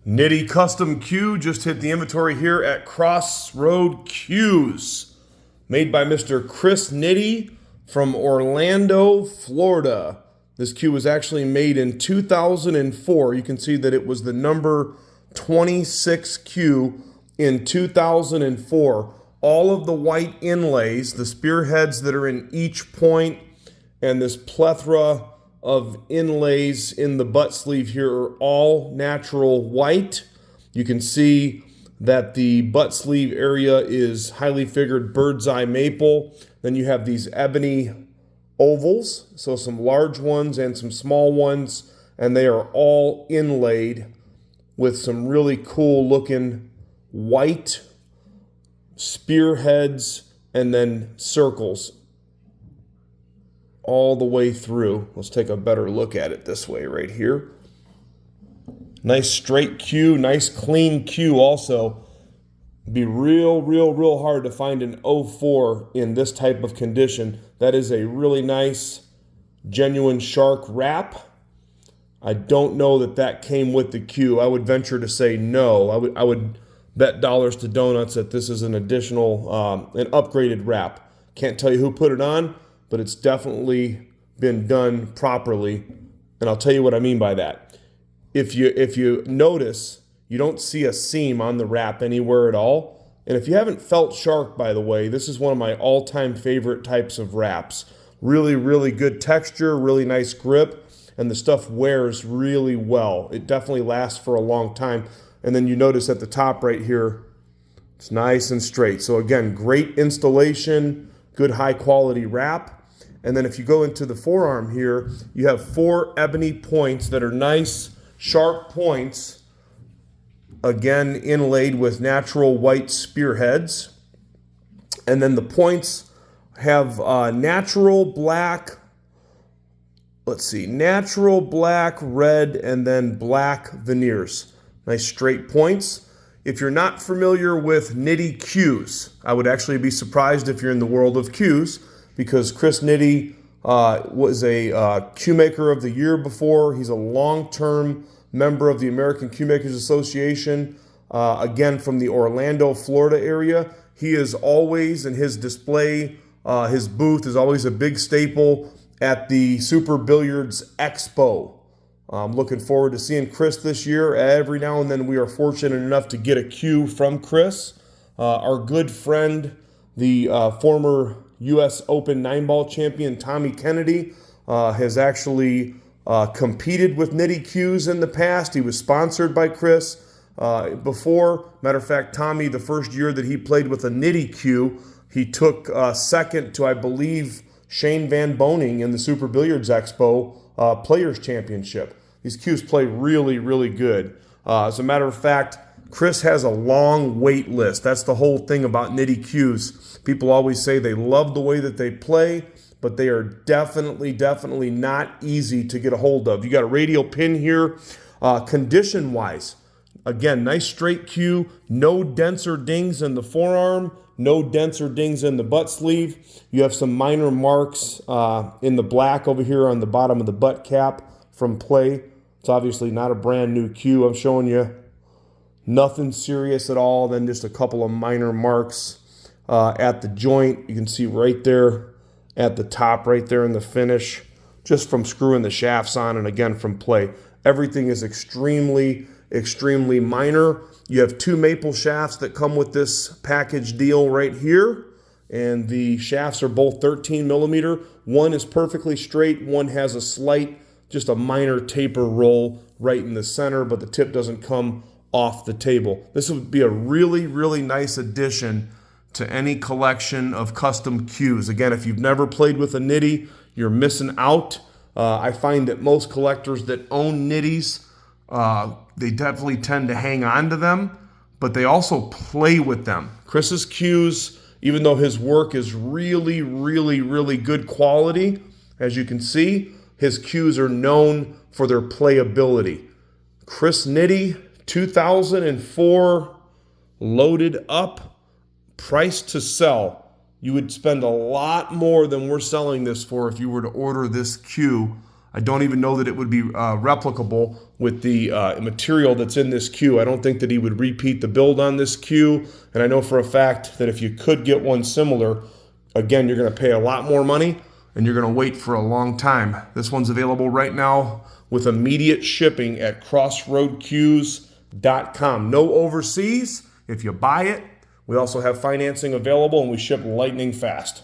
Nitti Custom Q just hit the inventory here at Crossroad Q's. Made by Mr. Chris Nitti from Orlando, Florida. This Q was actually made in 2004. You can see that it was the number 26 Q in 2004. All of the white inlays, the spearheads that are in each point, and this plethora of inlays in the butt sleeve here are all natural white. You can see that the butt sleeve area is highly figured Birdseye Maple. Then you have these Ebony Ovals, so some large ones and some small ones, and they are all inlaid with some really cool looking white spearheads and then circles all the way through. Let's take a better look at it this way right here. Nice straight Q, nice clean Q also. It'd be real hard to find an 04 in this type of condition. That is a really nice, genuine shark wrap. I don't know that that came with the Q. I would venture to say no. I would bet dollars to donuts that this is an additional, an upgraded wrap. Can't tell you who put it on, but it's definitely been done properly. And I'll tell you what I mean by that. If you notice, you don't see a seam on the wrap anywhere at all. And if you haven't felt shark, by the way, this is one of my all-time favorite types of wraps. Really good texture, really nice grip, and the stuff wears really well. It definitely lasts for a long time. And then you notice at the top right here, it's nice and straight. So again, great installation, good high quality wrap. And then if you go into the forearm here, you have 4 ebony points that are nice, sharp points, again inlaid with natural white spearheads. And then the points have natural black, natural black, red, and then black veneers. Nice straight points. If you're not familiar with Nitti Qs, I would actually be surprised if you're in the world of Qs, because Chris Nitti was a Q Maker of the Year before. He's a long-term member of the American Q Makers Association, again from the Orlando, Florida area. He is always, in his display, his booth is always a big staple at the Super Billiards Expo. I'm looking forward to seeing Chris this year. Every now and then we are fortunate enough to get a Q from Chris. Our good friend, the former U.S. Open 9-ball champion Tommy Kennedy, has actually competed with Nitti Qs in the past. He was sponsored by Chris before. Matter of fact, Tommy, the first year that he played with a Nitti Q, he took second to, I believe, Shane Van Boning in the Super Billiards Expo Players Championship. These Qs play really good. As a matter of fact, Chris has a long wait list. That's the whole thing about Nitti Qs. People always say they love the way that they play, but they are definitely not easy to get a hold of. You got a radial pin here. Condition-wise, again, nice straight Q, no dents or dings in the forearm, no dents or dings in the butt sleeve. You have some minor marks in the black over here on the bottom of the butt cap from play. It's obviously not a brand new Q I'm showing you. Nothing serious at all, then just a couple of minor marks at the joint. You can see right there at the top, right there in the finish, just from screwing the shafts on and again from play. Everything is extremely minor. You have 2 maple shafts that come with this package deal right here, and the shafts are both 13 millimeter. One is perfectly straight, one has a slight, just a minor taper roll right in the center, but the tip doesn't come off the table. This would be a really nice addition to any collection of custom Qs. Again, if you've never played with a Nitti, you're missing out. I find that most collectors that own Nittis, they definitely tend to hang on to them, but they also play with them. Chris's Qs, even though his work is really good quality, as you can see, his Qs are known for their playability. Chris Nitti, 2004, loaded up, price to sell. You would spend a lot more than we're selling this for if you were to order this Q I don't even know that it would be replicable with the material that's in this cue. I don't think that he would repeat the build on this cue. And I know for a fact that if you could get one similar, again, you're going to pay a lot more money and you're going to wait for a long time. This one's available right now with immediate shipping at crossroadcues.com. No overseas. If you buy it, we also have financing available and we ship lightning fast.